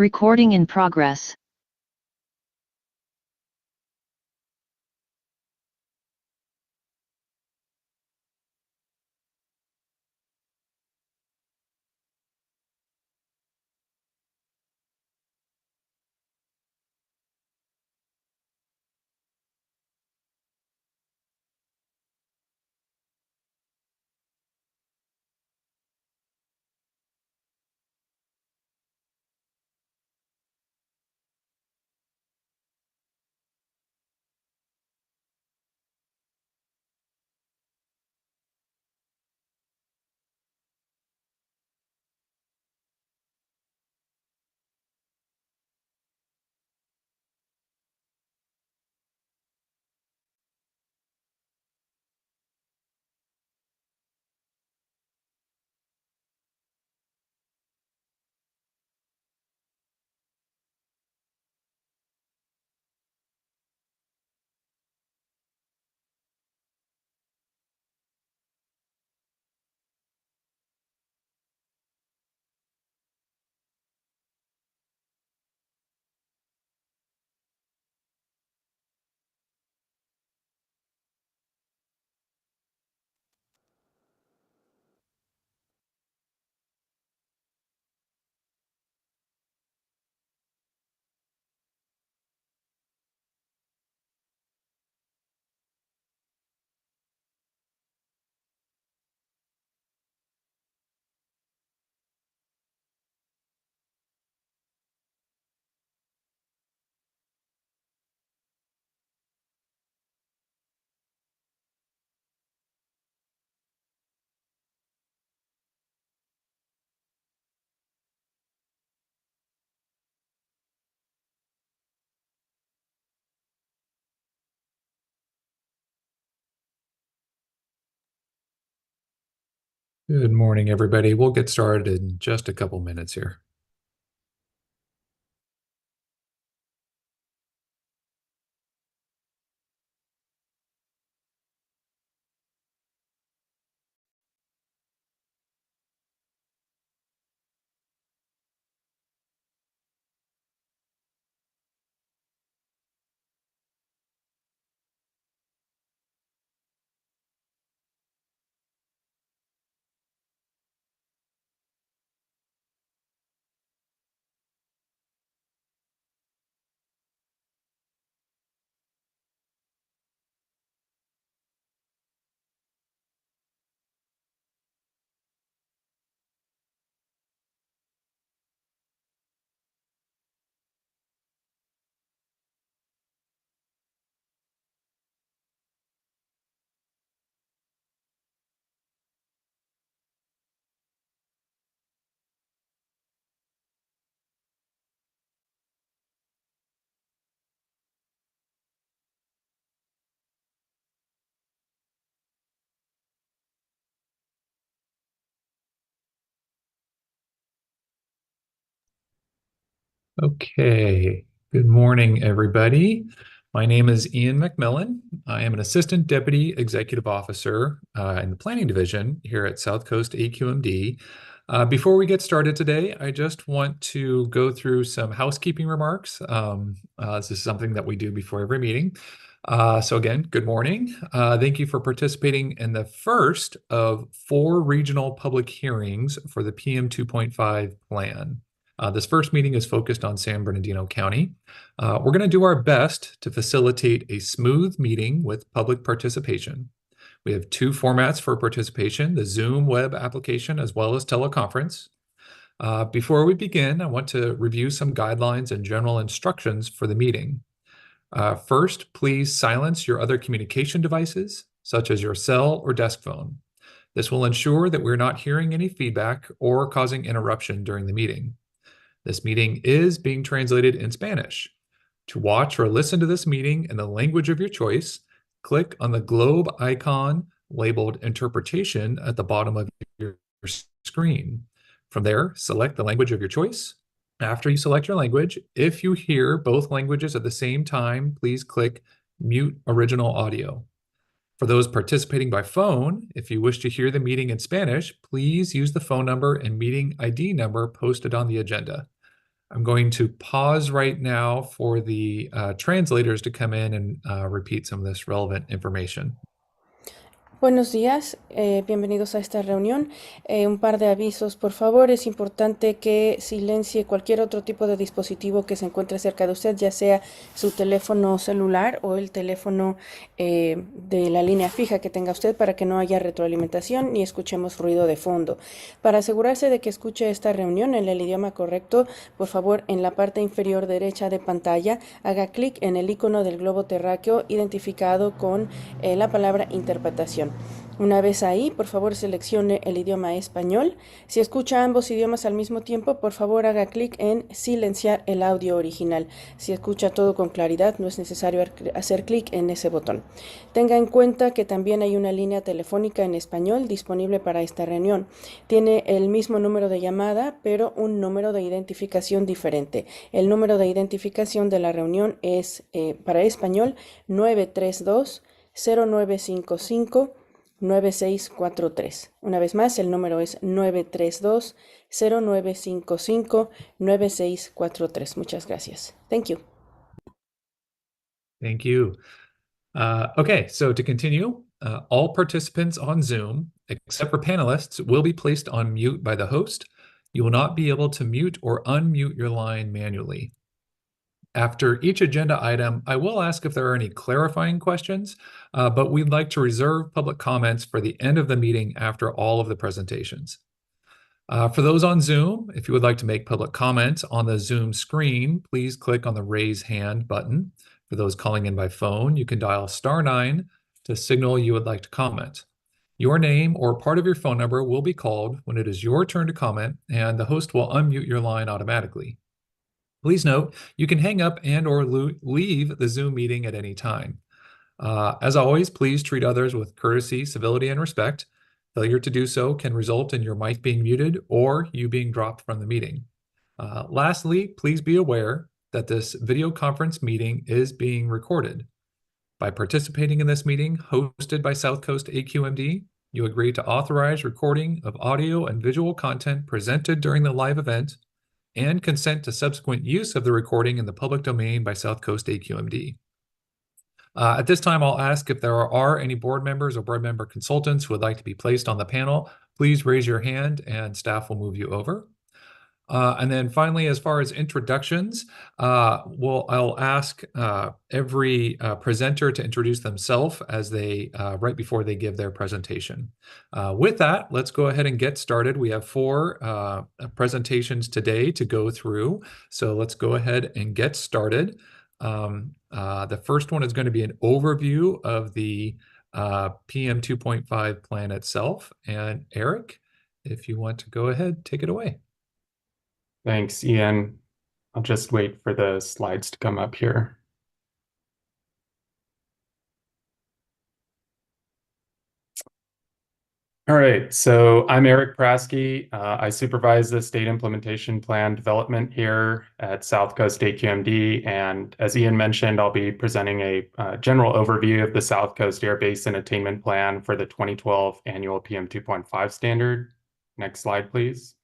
Recording in progress. Good morning, everybody. We'll get started in just a couple minutes here. Okay. Good morning, everybody. My name is Ian McMillan. I am an Assistant Deputy Executive Officer in the Planning Division here at South Coast AQMD. Before we get started today, I just want to go through some housekeeping remarks. This is something that we do before every meeting. So again, good morning. Thank you for participating in the first of 4 regional public hearings for the PM 2.5 plan. This first meeting is focused on San Bernardino County. We're going to do our best to facilitate a smooth meeting with public participation. We have 2 formats for participation, the Zoom web application as well as teleconference. Before we begin, I want to review some guidelines and general instructions for the meeting. First, please silence your other communication devices, such as your cell or desk phone. This will ensure that we're not hearing any feedback or causing interruption during the meeting. This meeting is being translated in Spanish. To watch or listen to this meeting in the language of your choice, click on the globe icon labeled Interpretation at the bottom of your screen. From there, select the language of your choice. After you select your language, if you hear both languages at the same time, please click Mute Original Audio. For those participating by phone, if you wish to hear the meeting in Spanish, please use the phone number and meeting ID number posted on the agenda. I'm going to pause right now for the translators to come in and repeat some of this relevant information. Buenos días, bienvenidos a esta reunión. Un par de avisos, por favor, es importante que silencie cualquier otro tipo de dispositivo que se encuentre cerca de usted, ya sea su teléfono celular o el teléfono de la línea fija que tenga usted, para que no haya retroalimentación ni escuchemos ruido de fondo. Para asegurarse de que escuche esta reunión en el idioma correcto, por favor, en la parte inferior derecha de pantalla, haga clic en el icono del globo terráqueo identificado con la palabra interpretación. Una vez ahí, por favor, seleccione el idioma español. Si escucha ambos idiomas al mismo tiempo, por favor, haga clic en silenciar el audio original. Si escucha todo con claridad, no es necesario hacer clic en ese botón. Tenga en cuenta que también hay una línea telefónica en español disponible para esta reunión. Tiene el mismo número de llamada, pero un número de identificación diferente. El número de identificación de la reunión es, para español, 932 0955 9643. Una vez más, el número es 932 0955 9643. Muchas gracias. Thank you. Thank you. Okay, so to continue, all participants on Zoom, except for panelists, will be placed on mute by the host. You will not be able to mute or unmute your line manually. After each agenda item, I will ask if there are any clarifying questions, but we'd like to reserve public comments for the end of the meeting after all of the presentations. For those on Zoom, if you would like to make public comment on the Zoom screen, please click on the raise hand button. For those calling in by phone, you can dial *9 to signal you would like to comment. Your name or part of your phone number will be called when it is your turn to comment, and the host will unmute your line automatically. Please note, you can hang up and/or leave the Zoom meeting at any time. As always, please treat others with courtesy, civility, and respect. Failure to do so can result in your mic being muted or you being dropped from the meeting. Lastly, please be aware that this video conference meeting is being recorded. By participating in this meeting hosted by South Coast AQMD, you agree to authorize recording of audio and visual content presented during the live event and consent to subsequent use of the recording in the public domain by South Coast AQMD. At this time, I'll ask if there are any board members or board member consultants who would like to be placed on the panel. Please raise your hand and staff will move you over. And then finally, as far as introductions, I'll ask every presenter to introduce themselves as right before they give their presentation. With that, let's go ahead and get started. We have 4 presentations today to go through, so let's go ahead and get started. The first one is going to be an overview of the PM2.5 plan itself. And Eric, if you want to go ahead, take it away. Thanks, Ian. I'll just wait for the slides to come up here. All right, so I'm Eric Praske. I supervise the state implementation plan development here at South Coast AQMD. And as Ian mentioned, I'll be presenting a general overview of the South Coast Air Basin Attainment Plan for the 2012 annual PM2.5 standard. Next slide, please.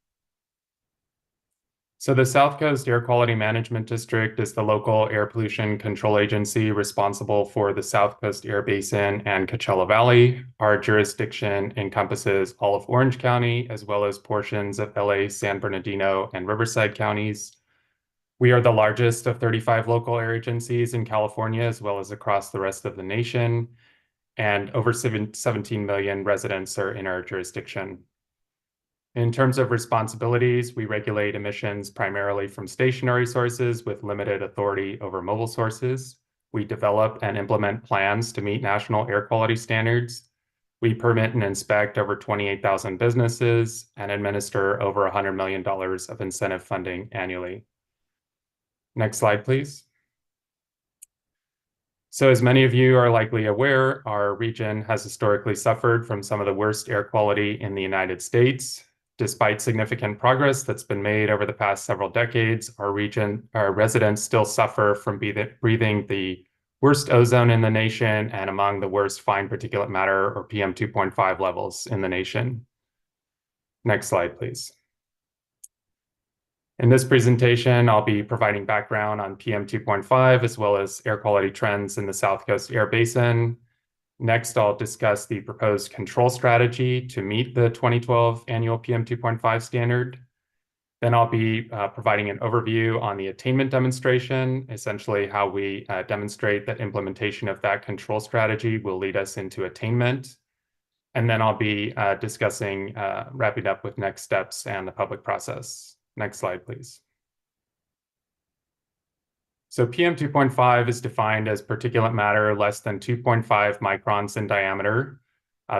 So the South Coast Air Quality Management District is the local air pollution control agency responsible for the South Coast Air Basin and Coachella Valley. Our jurisdiction encompasses all of Orange County, as well as portions of LA, San Bernardino, and Riverside counties. We are the largest of 35 local air agencies in California, as well as across the rest of the nation. And over 17 million residents are in our jurisdiction. In terms of responsibilities, we regulate emissions primarily from stationary sources with limited authority over mobile sources. We develop and implement plans to meet national air quality standards. We permit and inspect over 28,000 businesses and administer over $100 million of incentive funding annually. Next slide, please. So as many of you are likely aware, our region has historically suffered from some of the worst air quality in the United States. Despite significant progress that's been made over the past several decades, our residents still suffer from breathing the worst ozone in the nation and among the worst fine particulate matter, or PM2.5 levels in the nation. Next slide, please. In this presentation, I'll be providing background on PM2.5 as well as air quality trends in the South Coast Air Basin. Next, I'll discuss the proposed control strategy to meet the 2012 annual PM2.5 standard. Then I'll be providing an overview on the attainment demonstration, essentially how we demonstrate that implementation of that control strategy will lead us into attainment. And then I'll be discussing, wrapping up with next steps and the public process. Next slide, please. So PM2.5 is defined as particulate matter less than 2.5 microns in diameter.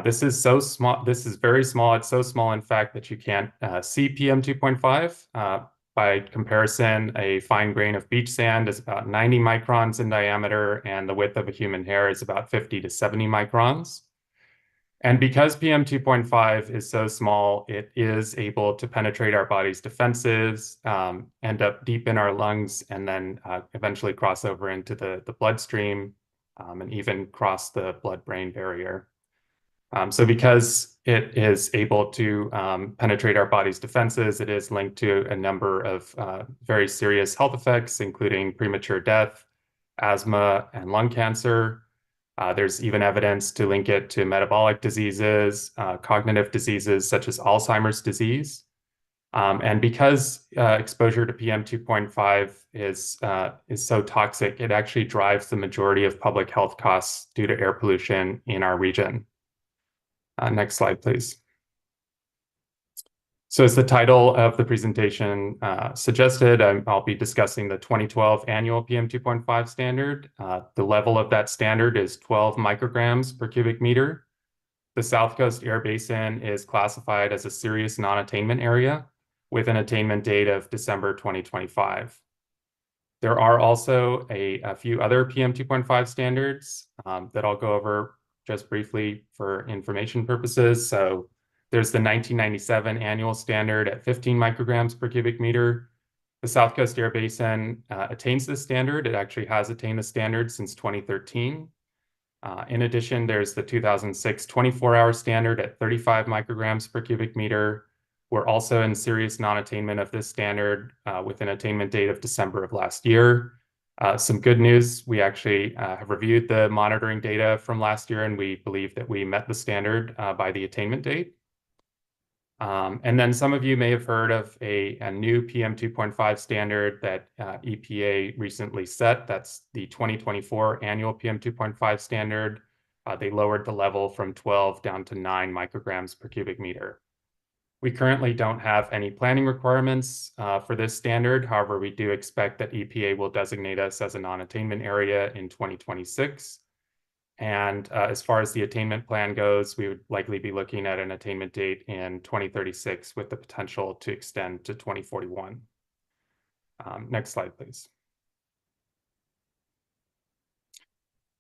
This is so small. This is very small. It's so small, in fact, that you can't see PM2.5. By comparison, a fine grain of beach sand is about 90 microns in diameter, and the width of a human hair is about 50 to 70 microns. And because PM2.5 is so small, it is able to penetrate our body's defenses, end up deep in our lungs, and then eventually cross over into the bloodstream, and even cross the blood-brain barrier. So because it is able to penetrate our body's defenses, it is linked to a number of very serious health effects, including premature death, asthma, and lung cancer. There's even evidence to link it to metabolic diseases, cognitive diseases such as Alzheimer's disease. And because exposure to PM2.5 is so toxic, it actually drives the majority of public health costs due to air pollution in our region. Next slide, please. So as the title of the presentation suggested, I'll be discussing the 2012 annual PM2.5 standard. The level of that standard is 12 micrograms per cubic meter. The South Coast Air Basin is classified as a serious non-attainment area with an attainment date of December 2025. There are also a few other PM2.5 standards that I'll go over just briefly for information purposes. So there's the 1997 annual standard at 15 micrograms per cubic meter. The South Coast Air Basin attains this standard. It actually has attained the standard since 2013. In addition, there's the 2006 24-hour standard at 35 micrograms per cubic meter. We're also in serious non-attainment of this standard with an attainment date of December of last year. Some good news, we actually have reviewed the monitoring data from last year, and we believe that we met the standard by the attainment date. And then some of you may have heard of a new PM2.5 standard that EPA recently set. That's the 2024 annual PM2.5 standard. They lowered the level from 12 down to 9 micrograms per cubic meter. We currently don't have any planning requirements for this standard. However, we do expect that EPA will designate us as a non-attainment area in 2026. And as far as the attainment plan goes, we would likely be looking at an attainment date in 2036 with the potential to extend to 2041. Next slide, please.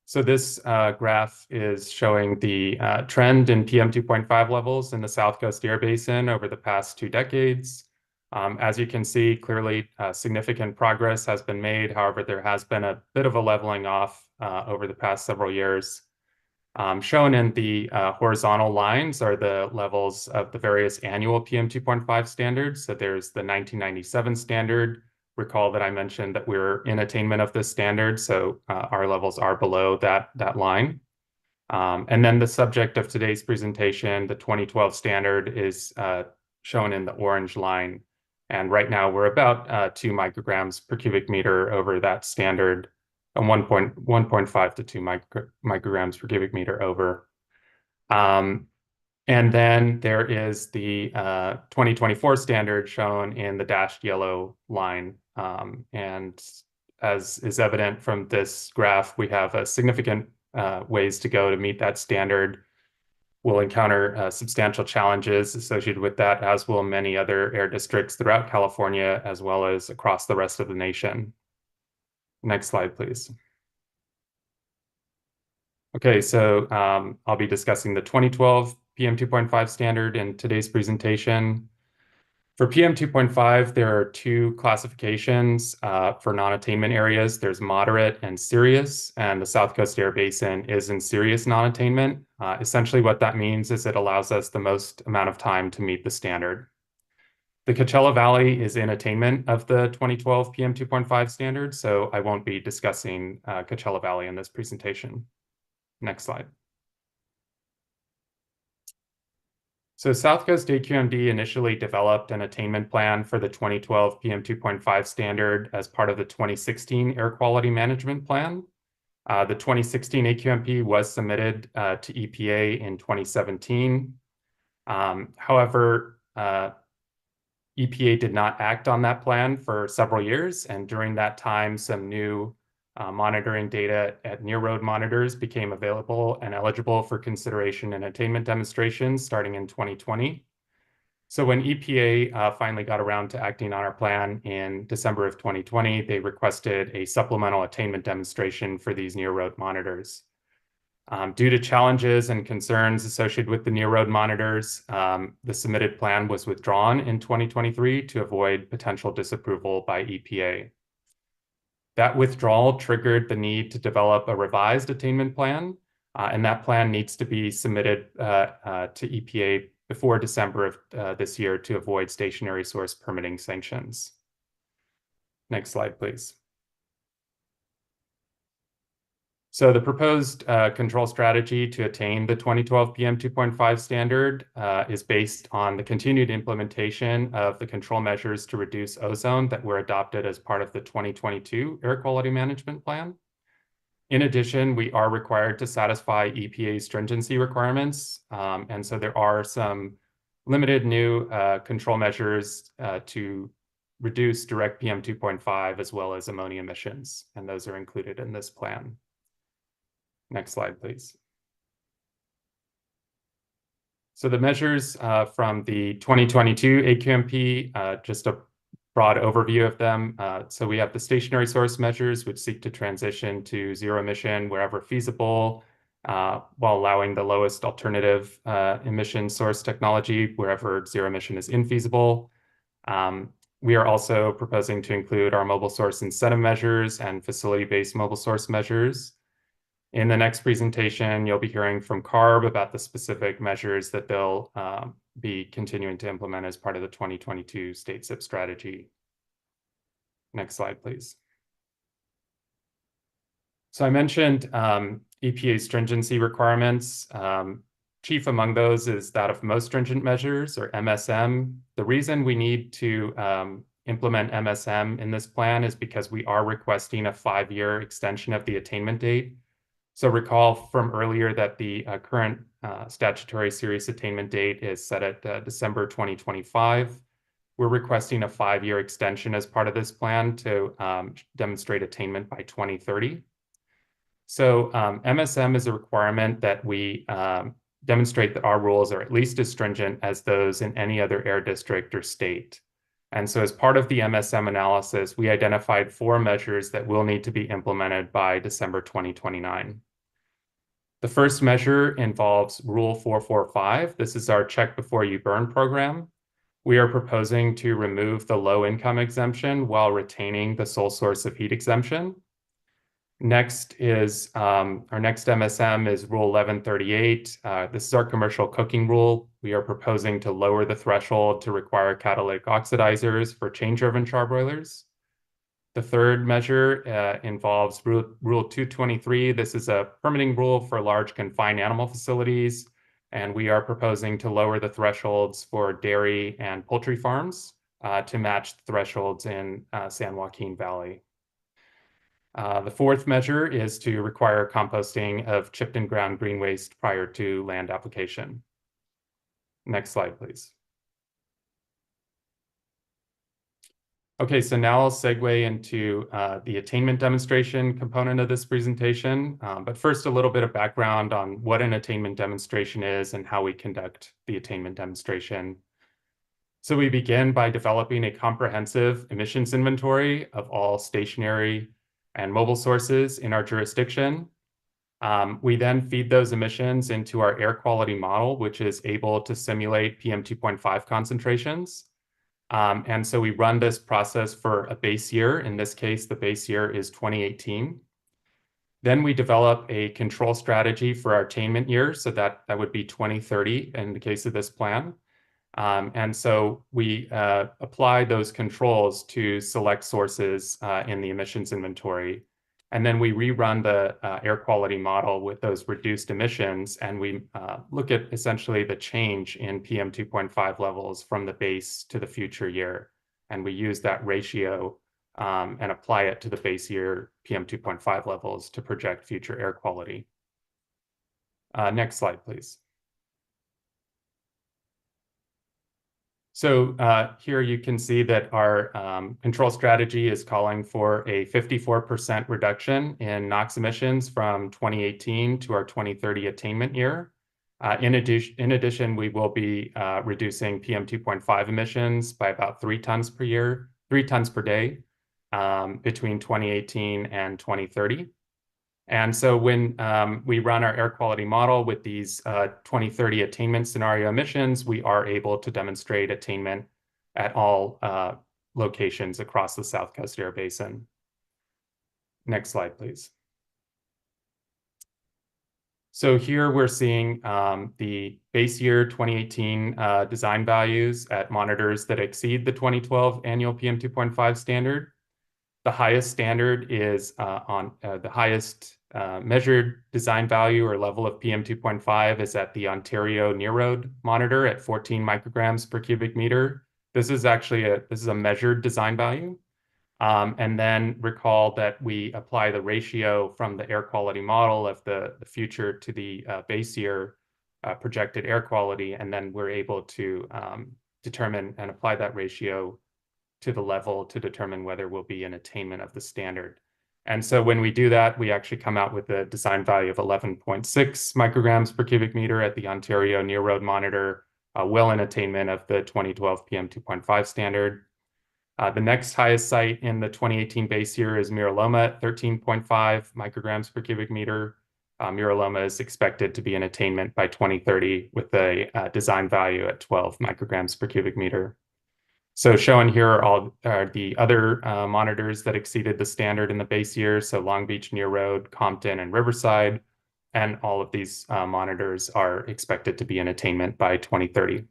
So this graph is showing the trend in PM2.5 levels in the South Coast Air Basin over the past 2 decades. As you can see, clearly significant progress has been made. However, there has been a bit of a leveling off over the past several years. Shown in the horizontal lines are the levels of the various annual PM2.5 standards. So there's the 1997 standard. Recall that I mentioned that we're in attainment of this standard, so our levels are below that line. And then the subject of today's presentation, the 2012 standard, is shown in the orange line. And right now we're about 2 micrograms per cubic meter over that standard, and 1.5 to 2 micrograms per cubic meter over. And then there is the 2024 standard shown in the dashed yellow line. And as is evident from this graph, we have a significant ways to go to meet that standard. We'll encounter substantial challenges associated with that, as will many other air districts throughout California, as well as across the rest of the nation. Next slide, please. Okay, so I'll be discussing the 2012 PM2.5 standard in today's presentation. For PM2.5, there are 2 classifications for non-attainment areas. There's moderate and serious, and the South Coast Air Basin is in serious non-attainment. Essentially what that means is it allows us the most amount of time to meet the standard. The Coachella Valley is in attainment of the 2012 PM2.5 standard, so I won't be discussing Coachella Valley in this presentation. Next slide. So South Coast AQMD initially developed an attainment plan for the 2012 PM2.5 standard as part of the 2016 Air Quality Management Plan. The 2016 AQMP was submitted to EPA in 2017. However, EPA did not act on that plan for several years, and during that time, some new monitoring data at near road monitors became available and eligible for consideration in attainment demonstrations starting in 2020. So when EPA finally got around to acting on our plan in December of 2020, they requested a supplemental attainment demonstration for these near road monitors. Due to challenges and concerns associated with the near road monitors, the submitted plan was withdrawn in 2023 to avoid potential disapproval by EPA. That withdrawal triggered the need to develop a revised attainment plan, and that plan needs to be submitted to EPA before December of this year to avoid stationary source permitting sanctions. Next slide, please. So the proposed control strategy to attain the 2012 PM2.5 standard is based on the continued implementation of the control measures to reduce ozone that were adopted as part of the 2022 Air Quality Management Plan. In addition, we are required to satisfy EPA stringency requirements, and so there are some limited new control measures to reduce direct PM2.5 as well as ammonia emissions, and those are included in this plan. Next slide, please. So the measures from the 2022 AQMP, just a broad overview of them. So we have the stationary source measures, which seek to transition to zero emission wherever feasible, while allowing the lowest alternative emission source technology wherever zero emission is infeasible. We are also proposing to include our mobile source incentive measures and facility-based mobile source measures. In the next presentation, you'll be hearing from CARB about the specific measures that they'll be continuing to implement as part of the 2022 state SIP strategy. Next slide, please. So I mentioned EPA stringency requirements. Chief among those is that of most stringent measures, or MSM. The reason we need to implement MSM in this plan is because we are requesting a 5-year extension of the attainment date. So recall from earlier that the current statutory serious attainment date is set at December 2025. We're requesting a 5-year extension as part of this plan to demonstrate attainment by 2030. So MSM is a requirement that we demonstrate that our rules are at least as stringent as those in any other air district or state. And so as part of the MSM analysis, we identified 4 measures that will need to be implemented by December 2029. The first measure involves Rule 445. This is our check before you burn program. We are proposing to remove the low income exemption while retaining the sole source of heat exemption. Next is our next MSM is Rule 1138. This is our commercial cooking rule. We are proposing to lower the threshold to require catalytic oxidizers for change-driven charbroilers. The third measure involves Rule 223. This is a permitting rule for large confined animal facilities, and we are proposing to lower the thresholds for dairy and poultry farms to match the thresholds in San Joaquin Valley. The fourth measure is to require composting of chipped and ground green waste prior to land application. Next slide, please. Okay, so now I'll segue into the attainment demonstration component of this presentation. But first, a little bit of background on what an attainment demonstration is and how we conduct the attainment demonstration. So we begin by developing a comprehensive emissions inventory of all stationary and mobile sources in our jurisdiction. We then feed those emissions into our air quality model, which is able to simulate PM2.5 concentrations. And so we run this process for a base year. In this case, the base year is 2018. Then we develop a control strategy for our attainment year. So that would be 2030 in the case of this plan. And so we apply those controls to select sources in the emissions inventory. And then we rerun the air quality model with those reduced emissions, and we look at essentially the change in PM2.5 levels from the base to the future year. And we use that ratio and apply it to the base year PM2.5 levels to project future air quality. Next slide, please. So here you can see that our control strategy is calling for a 54% reduction in NOx emissions from 2018 to our 2030 attainment year. In addition, we will be reducing PM2.5 emissions by about 3 tons per day between 2018 and 2030. And so when we run our air quality model with these 2030 attainment scenario emissions, we are able to demonstrate attainment at all locations across the South Coast Air Basin. Next slide, please. So here we're seeing the base year 2018 design values at monitors that exceed the 2012 annual PM2.5 standard. The highest standard is on the highest measured design value or level of PM2.5 is at the Ontario Near Road monitor at 14 micrograms per cubic meter. This is actually a measured design value. And then recall that we apply the ratio from the air quality model of the future to the base year projected air quality, and then we're able to determine and apply that ratio to the level to determine whether we'll be in attainment of the standard. And so when we do that, we actually come out with a design value of 11.6 micrograms per cubic meter at the Ontario Near Road monitor, well in attainment of the 2012 PM2.5 standard. The next highest site in the 2018 base year is Miraloma at 13.5 micrograms per cubic meter. Miraloma is expected to be in attainment by 2030 with a design value at 12 micrograms per cubic meter. So shown here are the other monitors that exceeded the standard in the base year, so Long Beach Near Road, Compton, and Riverside, and all of these monitors are expected to be in attainment by 2030.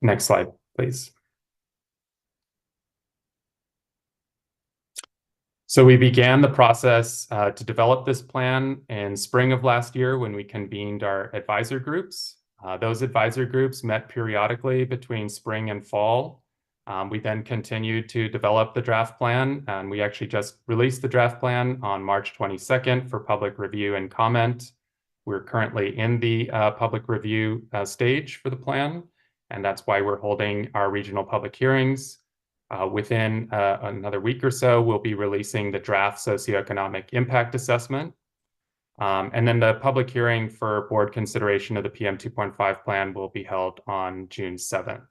Next slide, please. So we began the process to develop this plan in spring of last year when we convened our advisor groups. Those advisor groups met periodically between spring and fall. We then continued to develop the draft plan, and we actually just released the draft plan on March 22nd for public review and comment. We're currently in the public review stage for the plan, and that's why we're holding our regional public hearings. Within another week or so, we'll be releasing the draft socioeconomic impact assessment. And then the public hearing for board consideration of the PM2.5 plan will be held on June 7th.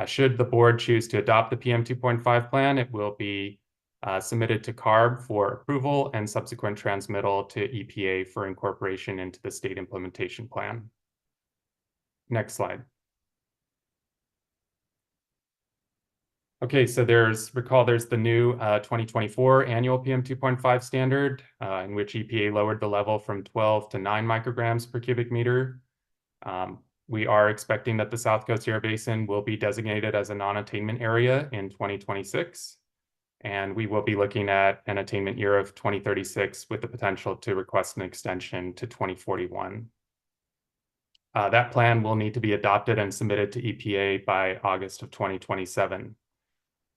Should the board choose to adopt the PM2.5 plan, it will be submitted to CARB for approval and subsequent transmittal to EPA for incorporation into the state implementation plan. Next slide. Okay, so there's the new 2024 annual PM2.5 standard in which EPA lowered the level from 12 to 9 micrograms per cubic meter. We are expecting that the South Coast Air Basin will be designated as a non-attainment area in 2026. And we will be looking at an attainment year of 2036 with the potential to request an extension to 2041. That plan will need to be adopted and submitted to EPA by August of 2027.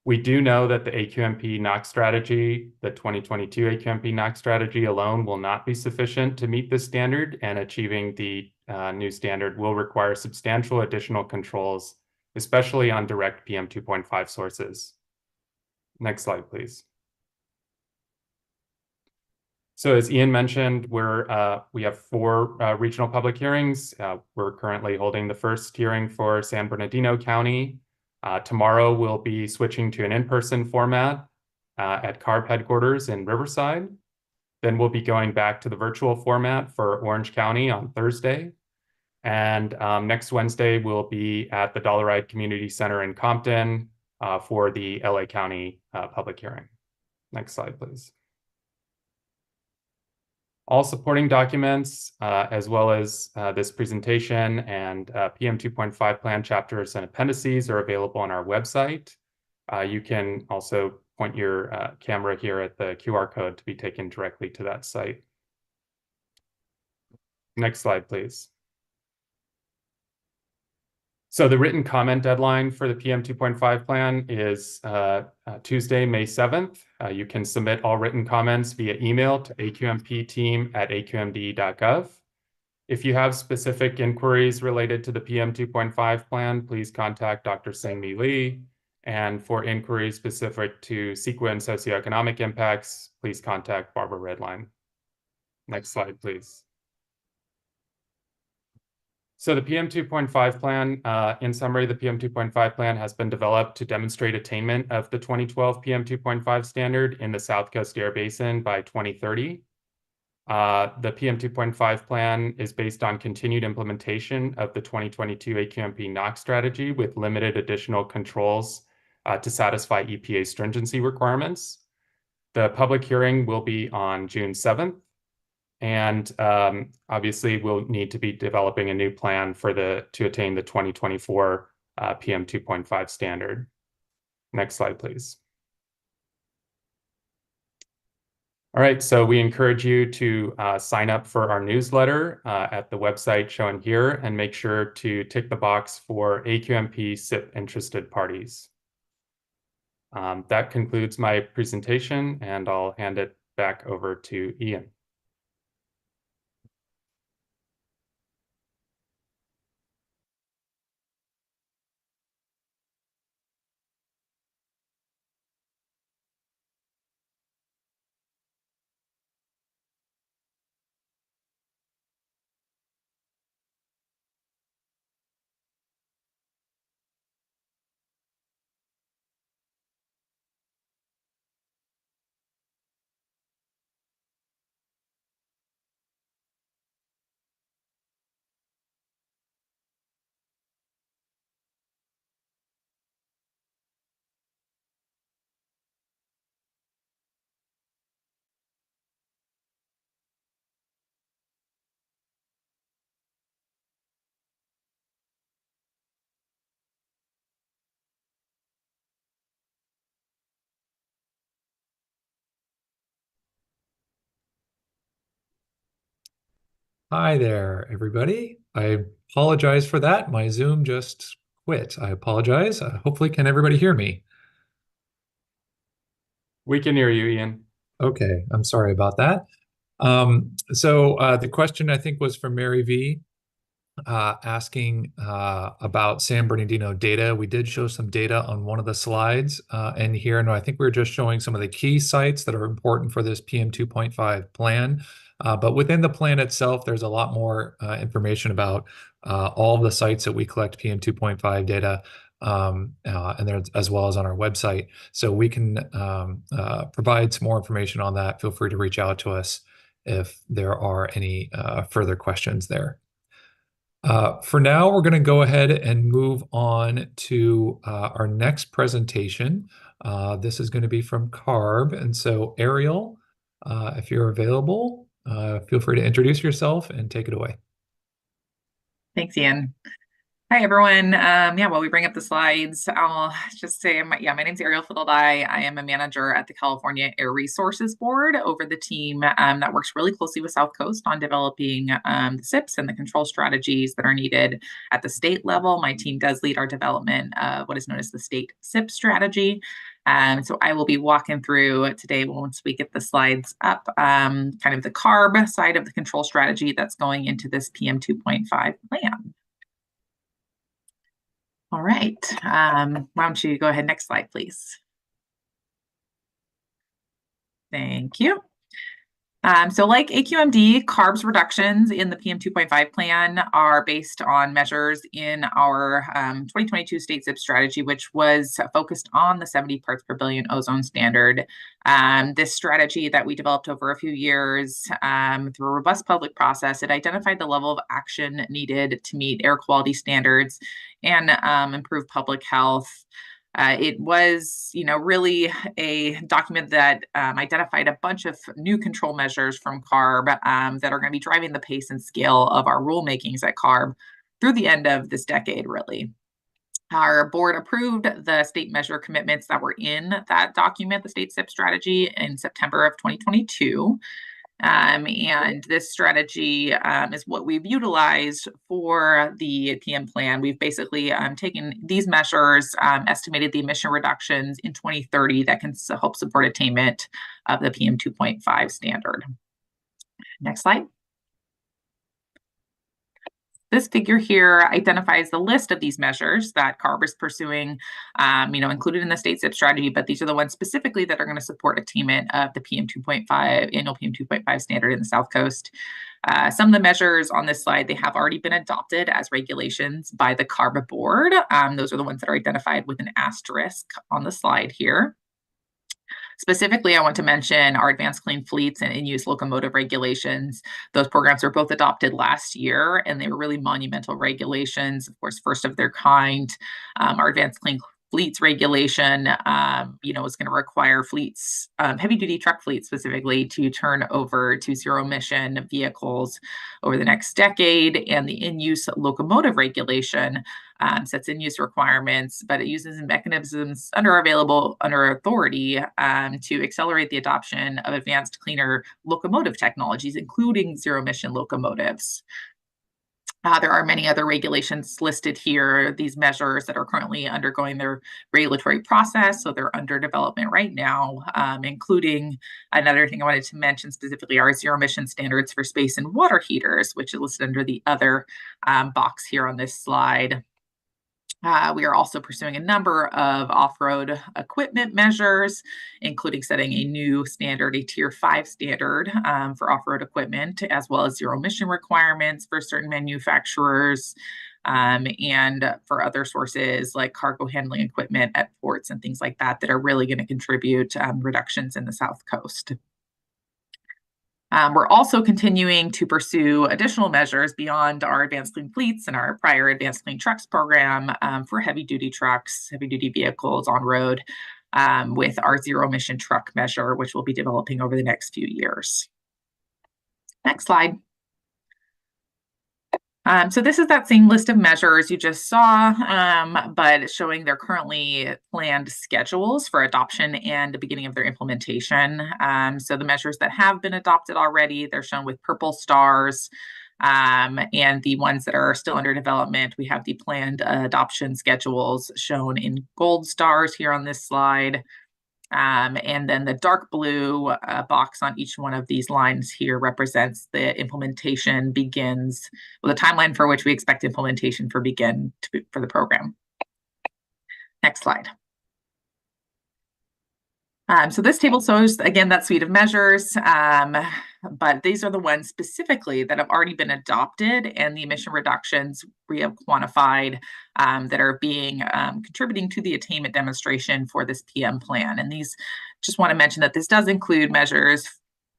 We do know that the AQMP NOx strategy, the 2022 AQMP NOx strategy alone will not be sufficient to meet this standard, and achieving the new standard will require substantial additional controls, especially on direct PM2.5 sources. Next slide, please. So as Ian mentioned, we have 4 regional public hearings. We're currently holding the first hearing for San Bernardino County. Tomorrow we'll be switching to an in-person format at CARB headquarters in Riverside. Then we'll be going back to the virtual format for Orange County on Thursday. And next Wednesday, we'll be at the Dollaride Community Center in Compton for the LA County public hearing. Next slide, please. All supporting documents, as well as this presentation and PM 2.5 plan chapters and appendices are available on our website. You can also point your camera here at the QR code to be taken directly to that site. Next slide, please. So the written comment deadline for the PM 2.5 plan is Tuesday, May 7th. You can submit all written comments via email to aqmpteam@aqmd.gov. If you have specific inquiries related to the PM 2.5 plan, please contact Dr. Sang-Mi Lee. And for inquiries specific to CEQA and socioeconomic impacts, please contact Barbara Redline. Next slide, please. So the PM 2.5 plan, in summary, the PM 2.5 plan has been developed to demonstrate attainment of the 2012 PM 2.5 standard in the South Coast Air Basin by 2030. The PM 2.5 plan is based on continued implementation of the 2022 AQMP NOx strategy with limited additional controls to satisfy EPA stringency requirements. The public hearing will be on June 7th. And obviously, we'll need to be developing a new plan to attain the 2024 PM 2.5 standard. Next slide, please. All right, so we encourage you to sign up for our newsletter at the website shown here and make sure to tick the box for AQMP SIP interested parties. That concludes my presentation, and I'll hand it back over to Ian. Hi there, everybody. I apologize for that. My Zoom just quit. I apologize. Hopefully, can everybody hear me? We can hear you, Ian. Okay, I'm sorry about that. The question I think was from Mary V. Asking about San Bernardino data. We did show some data on one of the slides and here, and I think we were just showing some of the key sites that are important for this PM 2.5 plan. But within the plan itself, there's a lot more information about all of the sites that we collect PM 2.5 data, and there's as well as on our website. So we can provide some more information on that. Feel free to reach out to us if there are any further questions there. For now, we're going to go ahead and move on to our next presentation. This is going to be from CARB. And so, Ariel, if you're available, feel free to introduce yourself and take it away. Thanks, Ian. Hi, everyone. While we bring up the slides, I'll just say, my name's Ariel Fiddledye. I am a manager at the California Air Resources Board over the team that works really closely with South Coast on developing the SIPs and the control strategies that are needed at the state level. My team does lead our development of what is known as the state SIP strategy. So I will be walking through today, once we get the slides up, kind of the CARB side of the control strategy that's going into this PM 2.5 plan. All right, why don't you go ahead, next slide, please. Thank you. So like AQMD, CARB's reductions in the PM 2.5 plan are based on measures in our 2022 state SIP strategy, which was focused on the 70 parts per billion ozone standard. This strategy that we developed over a few years through a robust public process, it identified the level of action needed to meet air quality standards and improve public health. It was, really a document that identified a bunch of new control measures from CARB that are going to be driving the pace and scale of our rulemakings at CARB through the end of this decade, really. Our board approved the state measure commitments that were in that document, the state SIP strategy, in September of 2022. And this strategy is what we've utilized for the PM plan. We've basically taken these measures, estimated the emission reductions in 2030 that can help support attainment of the PM 2.5 standard. Next slide. This figure here identifies the list of these measures that CARB is pursuing, included in the state SIP strategy, but these are the ones specifically that are going to support attainment of the PM 2.5, annual PM 2.5 standard in the South Coast. Some of the measures on this slide, they have already been adopted as regulations by the CARB board. Those are the ones that are identified with an asterisk on the slide here. Specifically, I want to mention our advanced clean fleets and in-use locomotive regulations. Those programs were both adopted last year, and they were really monumental regulations, of course, first of their kind. Our advanced clean fleets regulation, is going to require fleets, heavy-duty truck fleets specifically, to turn over to zero-emission vehicles over the next decade, and the in-use locomotive regulation sets in-use requirements, but it uses mechanisms under authority to accelerate the adoption of advanced, cleaner locomotive technologies, including zero-emission locomotives. There are many other regulations listed here, these measures that are currently undergoing their regulatory process, so they're under development right now, including another thing I wanted to mention specifically are zero-emission standards for space and water heaters, which is listed under the other box here on this slide. We are also pursuing a number of off-road equipment measures, including setting a new standard, a Tier 5 standard for off-road equipment, as well as zero-emission requirements for certain manufacturers and for other sources like cargo handling equipment at ports and things like that that are really going to contribute reductions in the South Coast. We're also continuing to pursue additional measures beyond our advanced clean fleets and our prior advanced clean trucks program for heavy-duty trucks, heavy-duty vehicles on road with our zero-emission truck measure, which we'll be developing over the next few years. Next slide. So this is that same list of measures you just saw, but showing their currently planned schedules for adoption and the beginning of their implementation. So the measures that have been adopted already, they're shown with purple stars, and the ones that are still under development, we have the planned adoption schedules shown in gold stars here on this slide. And then the dark blue box on each one of these lines here represents the implementation begins, well, the timeline for which we expect implementation for the program. Next slide. So this table shows, again, that suite of measures, but these are the ones specifically that have already been adopted and the emission reductions we have quantified that are being contributing to the attainment demonstration for this PM plan. And these, just want to mention that this does include measures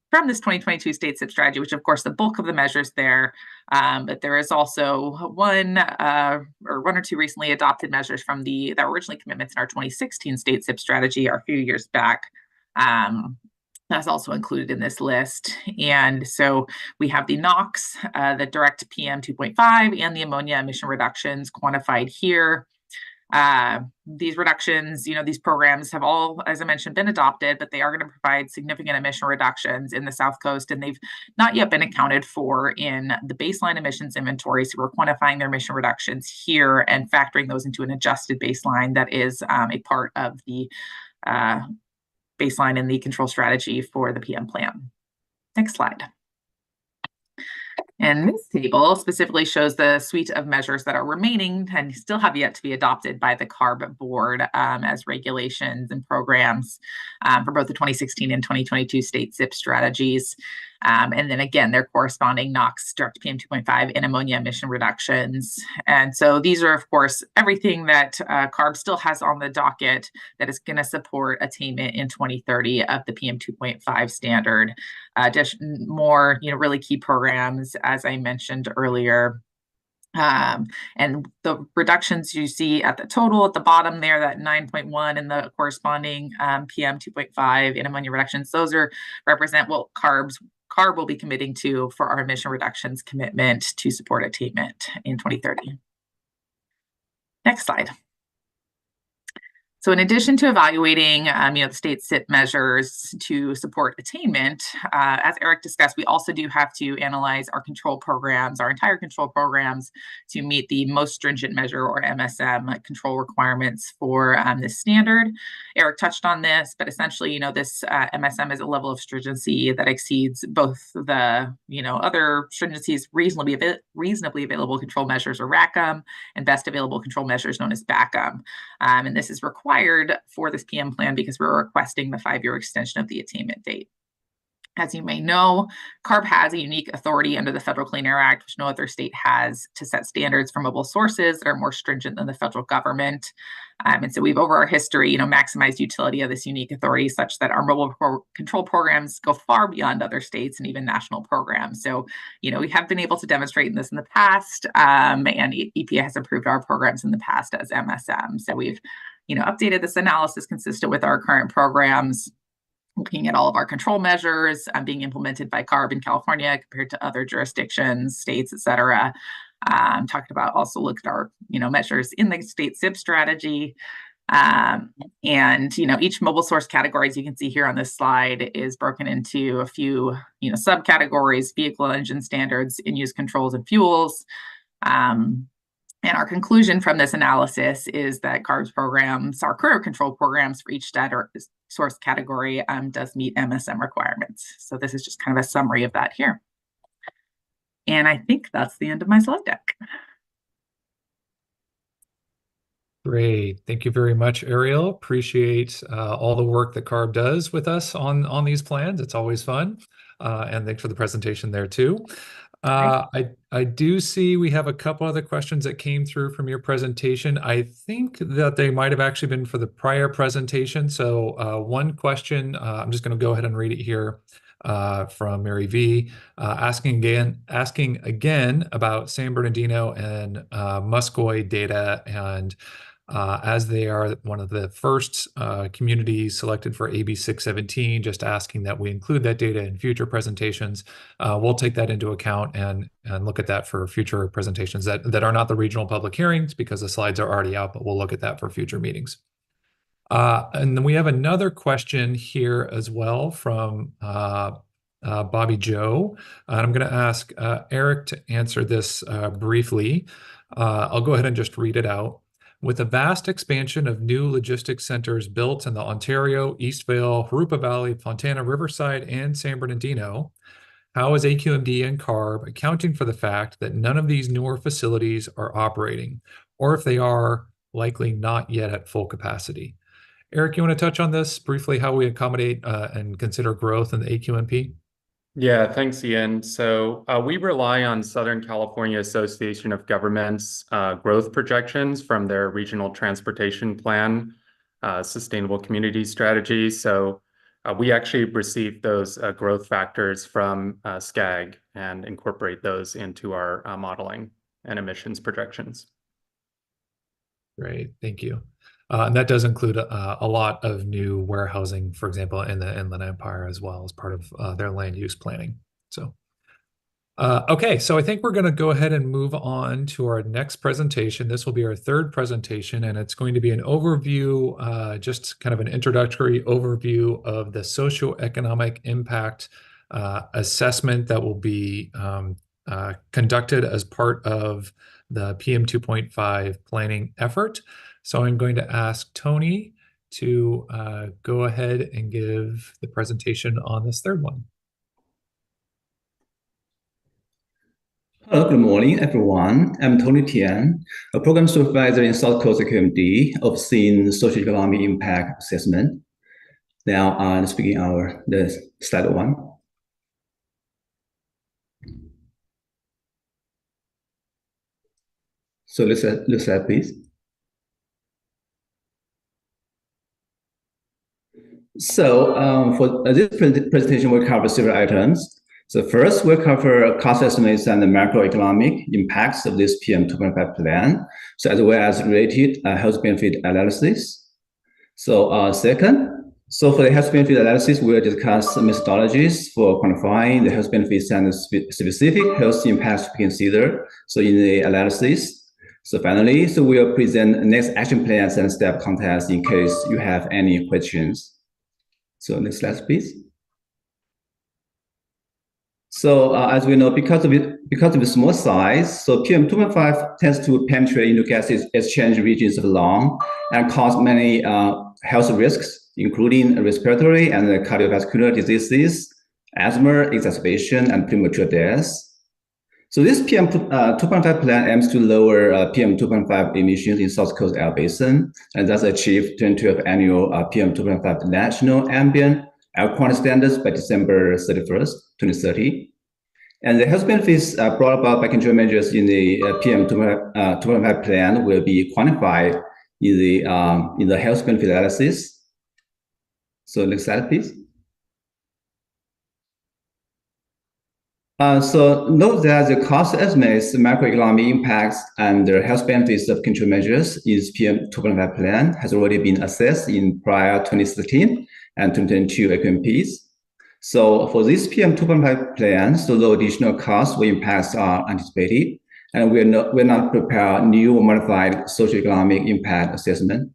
from this 2022 state SIP strategy, which of course the bulk of the measures there, but there is also one or two recently adopted measures from that were originally commitments in our 2016 state SIP strategy a few years back. That's also included in this list. And so we have the NOx, the direct PM 2.5, and the ammonia emission reductions quantified here. These reductions, these programs have all, as I mentioned, been adopted, but they are going to provide significant emission reductions in the South Coast, and they've not yet been accounted for in the baseline emissions inventory. So we're quantifying their emission reductions here and factoring those into an adjusted baseline that is a part of the baseline in the control strategy for the PM plan. Next slide. And this table specifically shows the suite of measures that are remaining and still have yet to be adopted by the CARB board as regulations and programs for both the 2016 and 2022 state SIP strategies. And then again, their corresponding NOx, direct PM 2.5, and ammonia emission reductions. And so these are, of course, everything that CARB still has on the docket that is going to support attainment in 2030 of the PM 2.5 standard. Just more, really key programs, as I mentioned earlier. And the reductions you see at the total at the bottom there, that 9.1 and the corresponding PM2.5 in ammonia reductions, those represent what CARB will be committing to for our emission reductions commitment to support attainment in 2030. Next slide. So in addition to evaluating the state SIP measures to support attainment, as Eric discussed, we also do have to analyze our control programs, our entire control programs, to meet the most stringent measure, or MSM, control requirements for this standard. Eric touched on this, but essentially, this MSM is a level of stringency that exceeds both the other stringencies, reasonably available control measures, or RACM, and best available control measures known as BACM. And this is required for this PM plan because we're requesting the 5-year extension of the attainment date. As you may know, CARB has a unique authority under the Federal Clean Air Act, which no other state has, to set standards for mobile sources that are more stringent than the federal government. And so we've, over our history, maximized utility of this unique authority such that our mobile control programs go far beyond other states and even national programs. So, we have been able to demonstrate this in the past, and EPA has approved our programs in the past as MSM. So we've, updated this analysis consistent with our current programs, looking at all of our control measures being implemented by CARB in California compared to other jurisdictions, states, et cetera. Also looked at our, measures in the state SIP strategy. And each mobile source category, as you can see here on this slide, is broken into a few, subcategories: vehicle engine standards, in-use controls, and fuels. And our conclusion from this analysis is that CARB's programs, our current control programs for each data source category, does meet MSM requirements. So this is just kind of a summary of that here. And I think that's the end of my slide deck. Great. Thank you very much, Ariel. Appreciate all the work that CARB does with us on these plans. It's always fun. And thanks for the presentation there too. I do see we have a couple other questions that came through from your presentation. I think that they might have actually been for the prior presentation. So one question, I'm just going to go ahead and read it here from Mary V, asking again about San Bernardino and Muscoy data, and as they are one of the first communities selected for AB 617, just asking that we include that data in future presentations. We'll take that into account and look at that for future presentations that are not the regional public hearings, because the slides are already out, but we'll look at that for future meetings. And then we have another question here as well from Bobby Joe. And I'm going to ask Eric to answer this briefly. I'll go ahead and just read it out. With a vast expansion of new logistics centers built in the Ontario, Eastvale, Harupa Valley, Fontana, Riverside, and San Bernardino, how is AQMD and CARB accounting for the fact that none of these newer facilities are operating, or if they are, likely not yet at full capacity? Eric, you want to touch on this briefly, how we accommodate and consider growth in the AQMP? Yeah, thanks, Ian. So we rely on Southern California Association of Governments growth projections from their Regional Transportation Plan, Sustainable Community Strategy. So we actually receive those growth factors from SCAG and incorporate those into our modeling and emissions projections. Great, thank you. And that does include a lot of new warehousing, for example, in the Inland Empire as well, as part of their land use planning. So, okay, so I think we're going to go ahead and move on to our next presentation. This will be our third presentation, and it's going to be an overview, just kind of an introductory overview of the socioeconomic impact assessment that will be conducted as part of the PM2.5 planning effort. So I'm going to ask Tony to go ahead and give the presentation on this third one. Hello, good morning, everyone. I'm Tony Tian, a program supervisor in South Coast AQMD, overseeing socioeconomic impact assessment. Now, let's begin the slide one. So let's slide, please. So for this presentation, we'll cover several items. So first, we'll cover cost estimates and the macroeconomic impacts of this PM2.5 plan, so as well as related health benefit analysis. So second, so for the health benefit analysis, we'll discuss methodologies for quantifying the health benefits and specific health impacts to consider. So in the analysis. So finally, so we'll present next action plans and step contents in case you have any questions. So next slide, please. So as we know, because of the small size, so PM2.5 tends to penetrate into gas exchange regions of the lung and cause many health risks, including respiratory and cardiovascular diseases, asthma exacerbation, and premature deaths. So this PM2.5 plan aims to lower PM2.5 emissions in South Coast Air Basin, and thus achieve 2012 annual PM2.5 national ambient air quality standards by December 31st, 2030. And the health benefits brought about by control measures in the PM2.5 plan will be quantified in the health benefit analysis. So next slide, please. So note that the cost estimates, macroeconomic impacts, and the health benefits of control measures in this PM2.5 plan has already been assessed in prior 2013 and 2022 AQMPs. So for this PM2.5 plan, so no additional costs or impacts are anticipated, and we're not prepare new or modified socioeconomic impact assessment.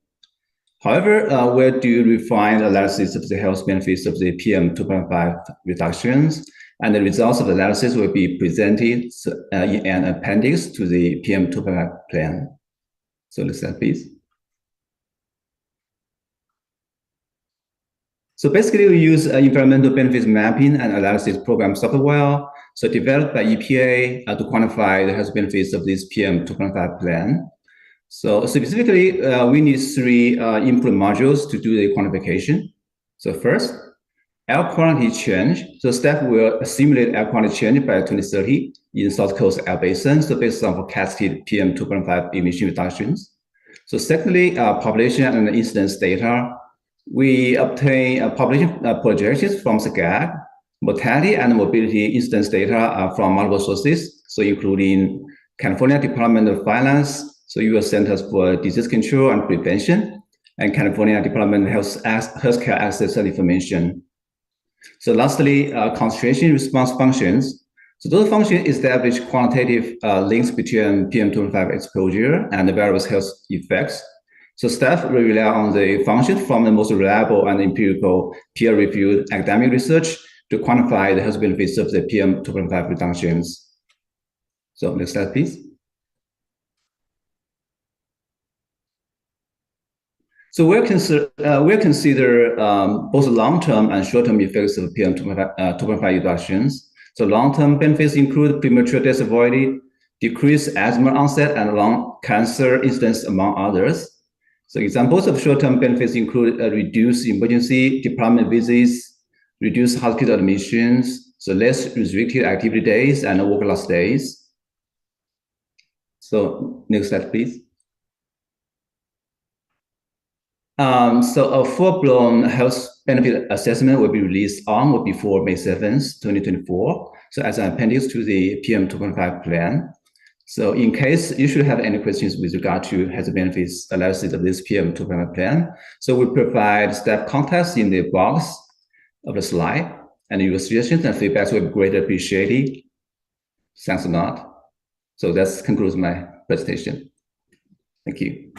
However, we'll do refined analysis of the health benefits of the PM2.5 reductions, and the results of the analysis will be presented in an appendix to the PM2.5 plan. So next slide, please. So basically, we use environmental benefits mapping and analysis program software, so developed by EPA to quantify the health benefits of this PM2.5 plan. So specifically, we need three input modules to do the quantification. So first, air quality change. So staff will simulate air quality change by 2030 in South Coast Air Basin, so based on forecasted PM2.5 emission reductions. So secondly, population and incidence data. We obtain population projections from SGAG, mortality and mobility incidence data from multiple sources, so including California Department of Finance, so U.S. Centers for Disease Control and Prevention, and California Department of Healthcare Access and Information. So lastly, concentration response functions. So those functions establish quantitative links between PM2.5 exposure and the various health effects. So staff will rely on the functions from the most reliable and empirical peer-reviewed academic research to quantify the health benefits of the PM2.5 reductions. So next slide, please. So we'll consider both long-term and short-term effects of PM2.5 reductions. So long-term benefits include premature death avoided, decreased asthma onset, and lung cancer incidence, among others. So examples of short-term benefits include reduced emergency department visits, reduced hospital admissions, so less restricted activity days and work loss days. So next slide, please. So a full-blown health benefit assessment will be released on or before May 7th, 2024. So as an appendix to the PM2.5 plan. So in case you should have any questions with regard to health benefits analysis of this PM2.5 plan, so we provide step contacts in the box of the slide, and your suggestions and feedbacks will be greatly appreciated. Thanks a lot. So that concludes my presentation. Thank you.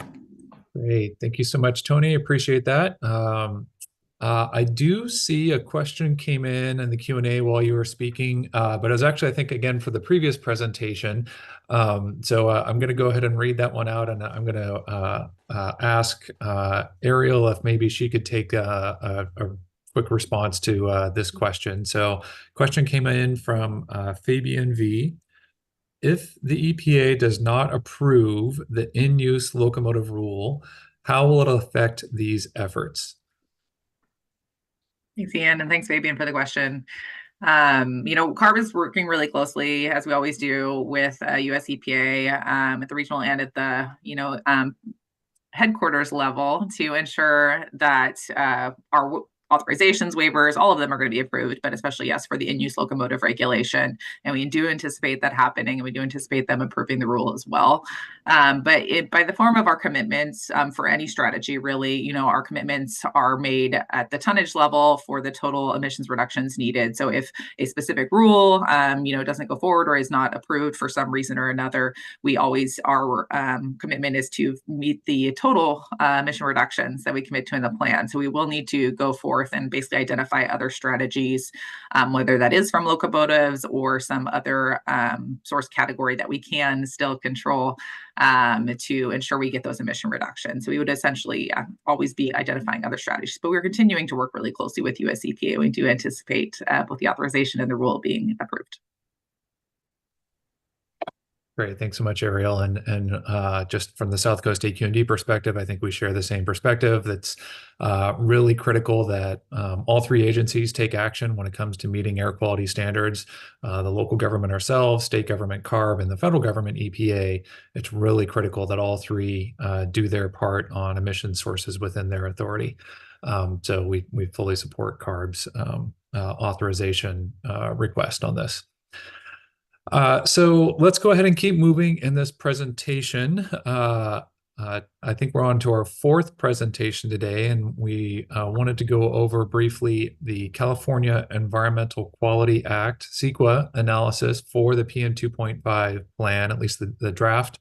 Great. Thank you so much, Tony. Appreciate that. I do see a question came in the Q&A while you were speaking, but it was actually, I think, again, for the previous presentation. So I'm going to go ahead and read that one out, and I'm going to ask Ariel if maybe she could take a quick response to this question. So question came in from Fabian V. If the EPA does not approve the in-use locomotive rule, how will it affect these efforts? Thanks, Ian, and thanks, Fabian, for the question. CARB is working really closely, as we always do, with US EPA at the regional and at the, headquarters level to ensure that our authorizations, waivers, all of them are going to be approved, but especially, yes, for the in-use locomotive regulation. And we do anticipate that happening, and we do anticipate them approving the rule as well. But by the form of our commitments for any strategy, really, our commitments are made at the tonnage level for the total emissions reductions needed. So if a specific rule, doesn't go forward or is not approved for some reason or another, our commitment is to meet the total emission reductions that we commit to in the plan. So we will need to go forth and basically identify other strategies, whether that is from locomotives or some other source category that we can still control to ensure we get those emission reductions. So we would essentially always be identifying other strategies, but we're continuing to work really closely with US EPA. We do anticipate both the authorization and the rule being approved. Great. Thanks so much, Ariel. And just from the South Coast AQMD perspective, I think we share the same perspective. That's really critical that all three agencies take action when it comes to meeting air quality standards. The local government ourselves, state government CARB, and the federal government EPA. It's really critical that all three do their part on emission sources within their authority. So we fully support CARB's authorization request on this. So let's go ahead and keep moving in this presentation. I think we're on to our fourth presentation today, and we wanted to go over briefly the California Environmental Quality Act, CEQA, analysis for the PM2.5 plan, at least the draft,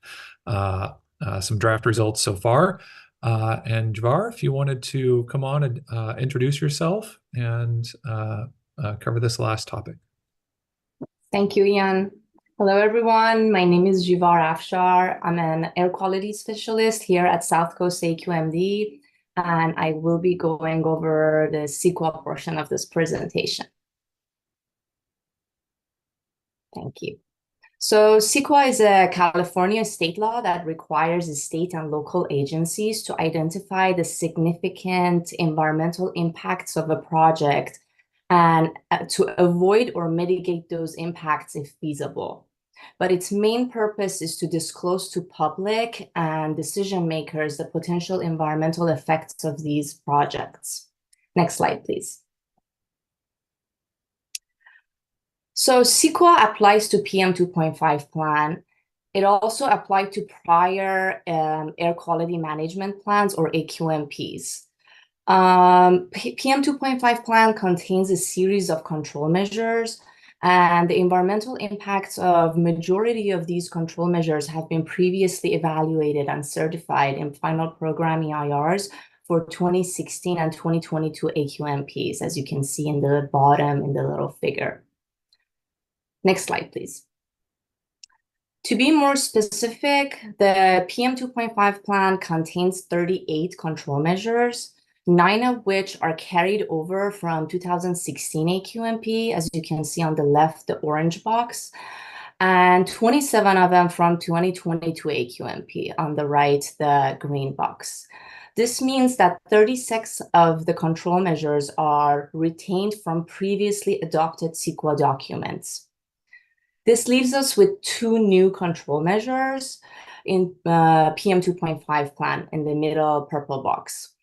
some draft results so far. And Javar, if you wanted to come on and introduce yourself and cover this last topic. Thank you, Ian. Hello, everyone. My name is Jivar Afshar. I'm an air quality specialist here at South Coast AQMD, and I will be going over the CEQA portion of this presentation. Thank you. So CEQA is a California state law that requires state and local agencies to identify the significant environmental impacts of a project and to avoid or mitigate those impacts if feasible. But its main purpose is to disclose to public and decision makers the potential environmental effects of these projects. Next slide, please. So CEQA applies to PM2.5 plan. It also applied to prior air quality management plans, or AQMPs. PM2.5 plan contains a series of control measures, and the environmental impacts of majority of these control measures have been previously evaluated and certified in final program EIRs for 2016 and 2022 AQMPs, as you can see in the bottom in the little figure. Next slide, please. To be more specific, the PM2.5 plan contains 38 control measures, 9 of which are carried over from 2016 AQMP, as you can see on the left, the orange box, and 27 of them from 2022 AQMP, on the right, the green box. This means that 36 of the control measures are retained from previously adopted CEQA documents. This leaves us with 2 new control measures in PM2.5 plan in the middle purple box.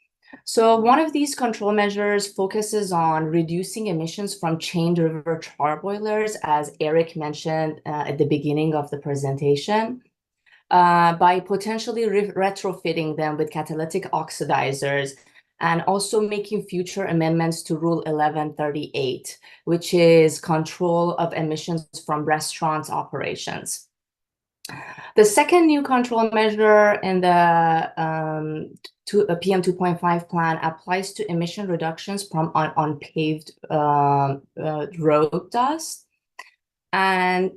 So one of these control measures focuses on reducing emissions from chain river char boilers, as Eric mentioned at the beginning of the presentation, by potentially retrofitting them with catalytic oxidizers, and also making future amendments to Rule 1138, which is control of emissions from restaurants operations. The second new control measure in the PM2.5 plan applies to emission reductions from unpaved road dust. And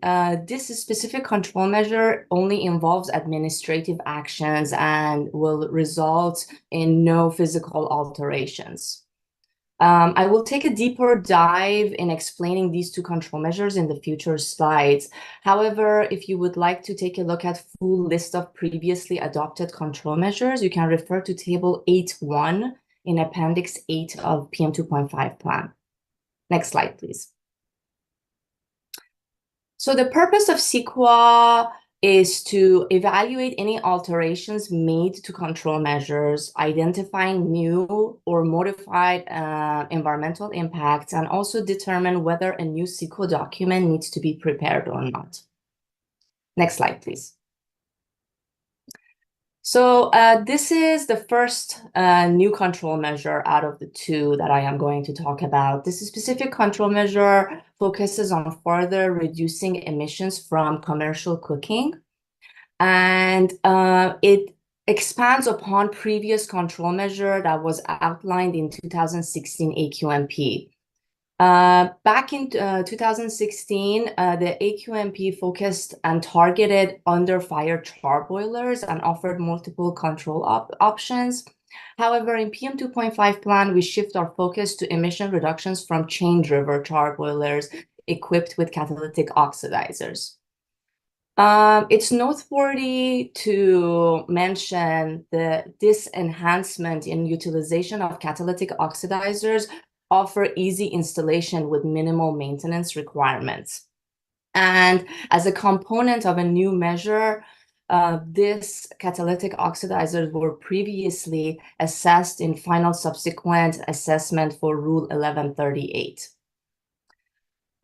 this specific control measure only involves administrative actions and will result in no physical alterations. I will take a deeper dive in explaining these 2 control measures in the future slides. However, if you would like to take a look at full list of previously adopted control measures, you can refer to table 8.1 in Appendix 8 of PM2.5 plan. Next slide, please. So the purpose of CEQA is to evaluate any alterations made to control measures, identifying new or modified environmental impacts, and also determine whether a new CEQA document needs to be prepared or not. Next slide, please. So this is the first new control measure out of the two that I am going to talk about. This specific control measure focuses on further reducing emissions from commercial cooking, and it expands upon previous control measure that was outlined in 2016 AQMP. Back in 2016, the AQMP focused and targeted under fire char boilers and offered multiple control options. However, in PM2.5 plan, we shift our focus to emission reductions from chain river char boilers equipped with catalytic oxidizers. It's noteworthy to mention this enhancement in utilization of catalytic oxidizers offer easy installation with minimal maintenance requirements. And as a component of a new measure, this catalytic oxidizers were previously assessed in final subsequent assessment for Rule 1138.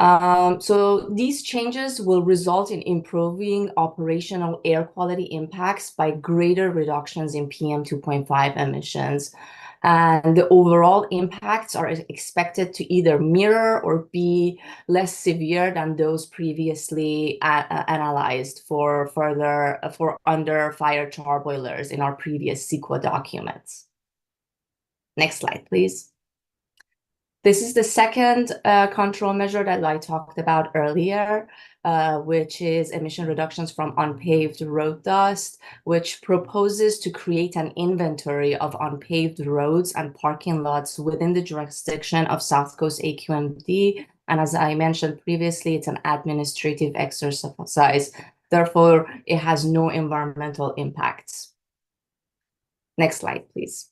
So these changes will result in improving operational air quality impacts by greater reductions in PM2.5 emissions. And the overall impacts are expected to either mirror or be less severe than those previously analyzed for under fire char boilers in our previous CEQA documents. Next slide, please. This is the second control measure that I talked about earlier, which is emission reductions from unpaved road dust, which proposes to create an inventory of unpaved roads and parking lots within the jurisdiction of South Coast AQMD. And as I mentioned previously, it's an administrative exercise. Therefore, it has no environmental impacts. Next slide, please.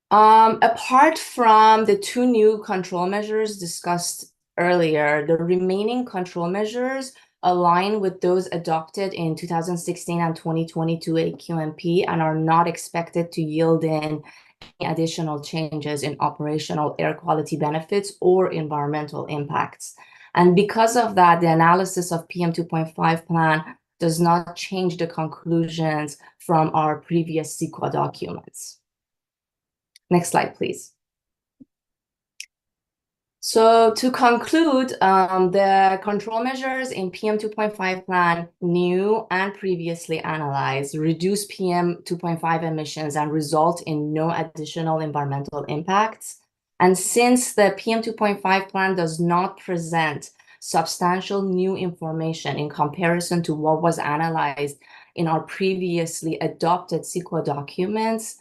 Apart from the two new control measures discussed earlier, the remaining control measures align with those adopted in 2016 and 2022 AQMP and are not expected to yield in any additional changes in operational air quality benefits or environmental impacts. And because of that, the analysis of PM2.5 plan does not change the conclusions from our previous CEQA documents. Next slide, please. So to conclude, the control measures in PM2.5 plan, new and previously analyzed, reduce PM2.5 emissions and result in no additional environmental impacts. And since the PM2.5 plan does not present substantial new information in comparison to what was analyzed in our previously adopted CEQA documents,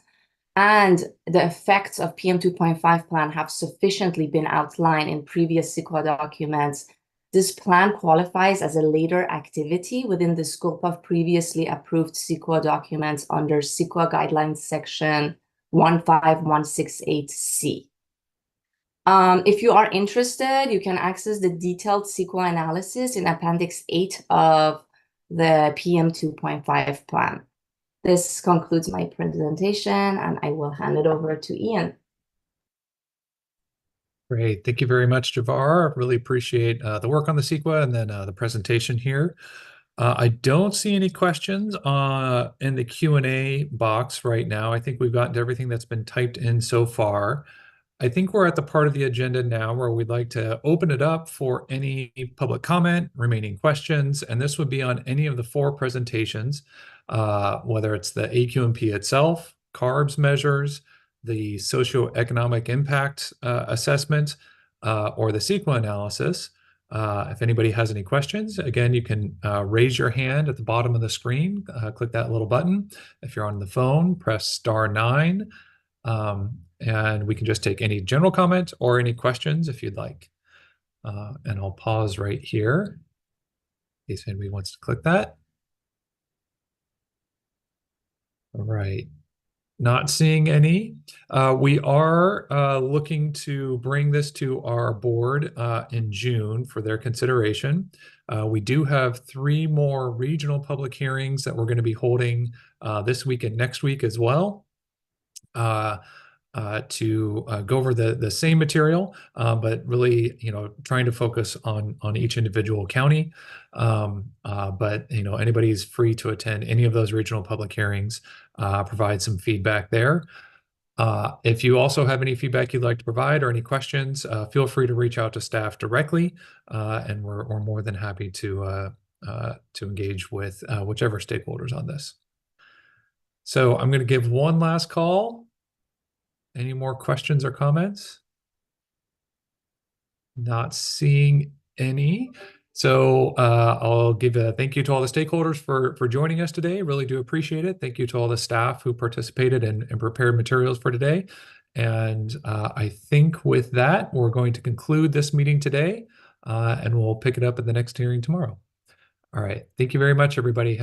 and the effects of PM2.5 plan have sufficiently been outlined in previous CEQA documents, this plan qualifies as a later activity within the scope of previously approved CEQA documents under CEQA Guidelines Section 15168C. If you are interested, you can access the detailed CEQA analysis in Appendix 8 of the PM2.5 plan. This concludes my presentation, and I will hand it over to Ian. Great. Thank you very much, Javar. Really appreciate the work on the CEQA and then the presentation here. I don't see any questions in the Q&A box right now. I think we've gotten to everything that's been typed in so far. I think we're at the part of the agenda now where we'd like to open it up for any public comment, remaining questions, and this would be on any of the four presentations, whether it's the AQMP itself, CARBs measures, the socioeconomic impact assessment, or the CEQA analysis. If anybody has any questions, again, you can raise your hand at the bottom of the screen, click that little button. If you're on the phone, press *9. And we can just take any general comment or any questions if you'd like. And I'll pause right here in case anybody wants to click that. All right. Not seeing any. We are looking to bring this to our board in June for their consideration. We do have 3 more regional public hearings that we're going to be holding this week and next week as well. To go over the same material, but really, trying to focus on each individual county. But anybody is free to attend any of those regional public hearings, provide some feedback there. If you also have any feedback you'd like to provide or any questions, feel free to reach out to staff directly, and we're more than happy to engage with whichever stakeholders on this. So I'm going to give one last call. Any more questions or comments? Not seeing any. So I'll give a thank you to all the stakeholders for joining us today. Really do appreciate it. Thank you to all the staff who participated and prepared materials for today. And I think with that, we're going to conclude this meeting today, and we'll pick it up at the next hearing tomorrow. All right. Thank you very much, everybody.